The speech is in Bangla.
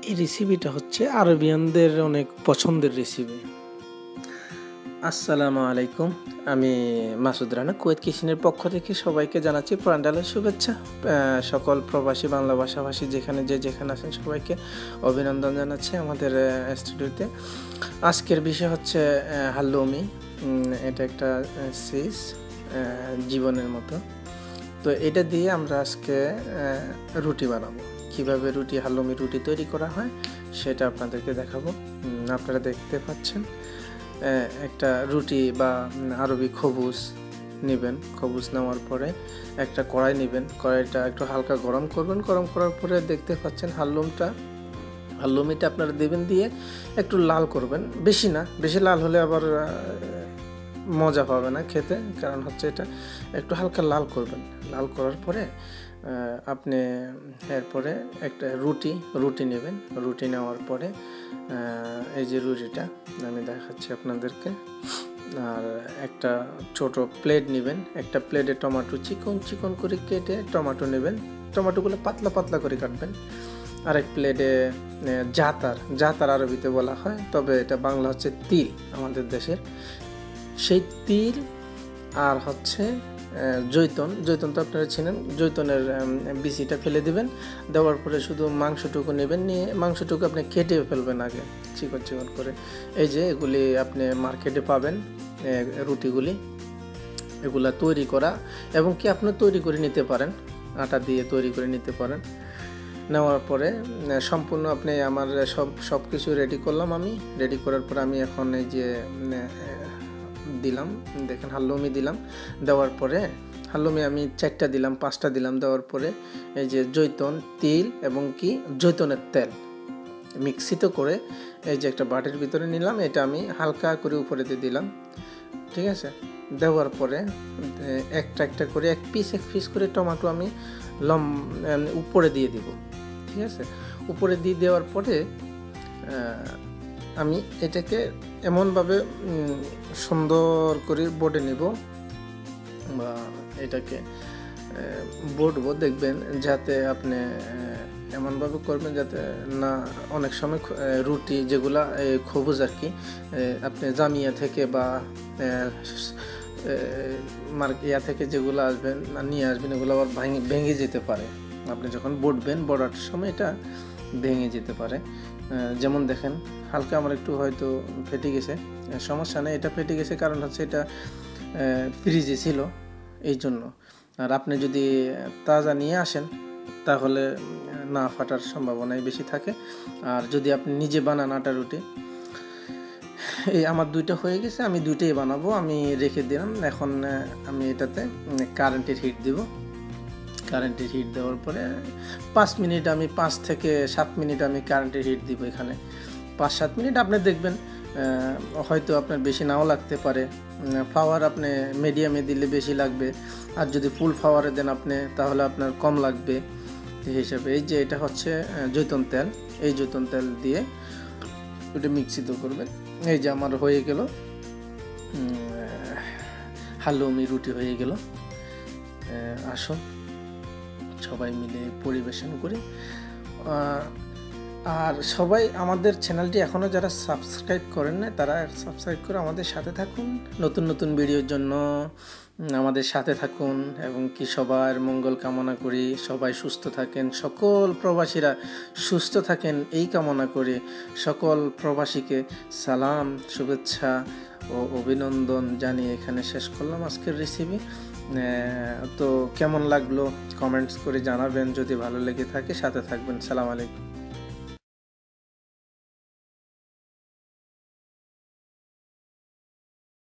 এই রেসিপিটা হচ্ছে আরবিয়ানদের অনেক পছন্দের রেসিপি। আসসালামু আলাইকুম, আমি মাসুদ রানা কুয়েত কিচেনের পক্ষ থেকে সবাইকে জানাচ্ছি প্রাণঢালা শুভেচ্ছা। সকল প্রবাসী বাংলা ভাষাভাষী যেখানে আছেন সবাইকে অভিনন্দন জানাচ্ছি আমাদের স্টুডিওতে। আজকের বিষয় হচ্ছে হাল্লুমি। এটা একটা সিজ জীবনের মতো। তো এটা দিয়ে আমরা আজকে রুটি বানাবো। কিভাবে হাল্লুমি রুটি তৈরি করা হয় সেটা আপনাদেরকে দেখাবো। আপনারা দেখতে পাচ্ছেন একটা রুটি বা আরবি খবুজ নেবেন। খবুজ নেওয়ার পরে একটা কড়াই নেবেন। কড়াইটা একটু হালকা গরম করবেন। গরম করার পরে দেখতে পাচ্ছেন হাল্লুমিটা আপনারা দেবেন, দিয়ে একটু লাল করবেন। বেশি না, বেশি লাল হলে আবার মজা পাবে না খেতে, কারণ হচ্ছে এটা একটু হালকা লাল করবেন। লাল করার পরে আপনি এরপরে একটা রুটি নেবেন। রুটি নেওয়ার পরে এই যে রুটিটা আমি দেখাচ্ছি আপনাদেরকে। আর একটা ছোট প্লেট নেবেন। একটা প্লেটে টমেটো চিকন করে কেটে টমেটো নেবেন। টমেটোগুলো পাতলা পাতলা করে কাটবেন। আর এক প্লেটে জাতার আরবিতে বলা হয়, তবে এটা বাংলা হচ্ছে তিল আমাদের দেশের। সেই তিল আর হচ্ছে জৈতন তো আপনারা চিনেন। জৈতনের বিচিটা ফেলে দিবেন। দেওয়ার পরে শুধু মাংসটুকু নেবেন, নিয়ে মাংসটুকু আপনি কেটে ফেলবেন আগে চিকন করে। এই যে এগুলি আপনি মার্কেটে পাবেন রুটিগুলি, এগুলা তৈরি করা, এবং কি আপনি তৈরি করে নিতে পারেন, আটা দিয়ে তৈরি করে নিতে পারেন। নেওয়ার পরে সম্পূর্ণ আপনি আমার সব কিছু রেডি করলাম। রেডি করার পরে আমি এখন এই যে দিলাম, দেখেন হাল্লুমি দিলাম। দেওয়ার পরে হাল্লুমি আমি 4টা দিলাম, 5টা দিলাম। দেওয়ার পরে এই যে জৈতন, তিল এবং কি জৈতনের তেল মিক্সিত করে এই যে একটা বাটির ভিতরে নিলাম। এটা আমি হালকা করে উপরে দিয়ে দিলাম, ঠিক আছে। দেওয়ার পরে একটা করে এক পিস করে টমেটো আমি উপরে দিয়ে দিব, ঠিক আছে। উপরে দিয়ে দেওয়ার পরে আমি এটাকে এমনভাবে সুন্দর করে বোটে নিব, বা এটাকে বটবো। দেখবেন যাতে আপনি এমনভাবে করবেন যাতে না অনেক সময় রুটি যেগুলা খবুজ আর কি আপনি জামিয়া থেকে বা ইয়া থেকে যেগুলো নিয়ে আসবেন, এগুলো আবার ভেঙে যেতে পারে। আপনি যখন বড়ার সময় এটা ভেঙে যেতে পারে। যেমন দেখেন হালকা আমার একটু হয়তো ফেটে গেছে, সমস্যা নেই। এটা ফেটে গেছে কারণ হচ্ছে এটা ফ্রিজে ছিল, এই জন্য। আর আপনি যদি তাজা নিয়ে আসেন তাহলে না ফাটার সম্ভাবনাই বেশি থাকে। আর যদি আপনি নিজে বানান আটা রুটি, এই আমার 2টা হয়ে গেছে, আমি 2টাই বানাবো। আমি রেখে দিলাম। এখন আমি এটাতে কারেন্টের হিট দিব। কারেন্টের হিট দেওয়ার পরে 5 মিনিট, আমি 5 থেকে 7 মিনিট আমি কারেন্টের হিট দিব। এখানে 5-7 মিনিট আপনি দেখবেন, হয়তো আপনার বেশি নাও লাগতে পারে। ফ্লাওয়ার আপনি মিডিয়ামে দিলে বেশি লাগবে, আর যদি ফুল ফ্লাওয়ারে দেন আপনি তাহলে আপনার কম লাগবে এই হিসাবে। এই যে এটা হচ্ছে জৈতন তেল, এই জৈতন তেল দিয়ে ওটা মিক্সিত করবেন। এই যে আমার হয়ে গেল হাল্লুমি রুটি হয়ে গেল। আসুন সবাই মিলে পরিবেশন করি। আর সবাই আমাদের চ্যানেলটি এখনও যারা সাবস্ক্রাইব করেন না, তারা সাবস্ক্রাইব করে আমাদের সাথে থাকুন। নতুন ভিডিওর জন্য আমাদের সাথে থাকুন, এবং কি সবার মঙ্গল কামনা করি। সবাই সুস্থ থাকেন, সকল প্রবাসীরা সুস্থ থাকেন এই কামনা করি। সকল প্রবাসীকে সালাম, শুভেচ্ছা ও অভিনন্দন জানিয়ে এখানে শেষ করলাম আজকের রেসিপি। তো কেমন লাগলো কমেন্টস করে জানাবেন। যদি ভালো লেগে থাকে সাথে থাকবেন। সালাম আলাইকুম।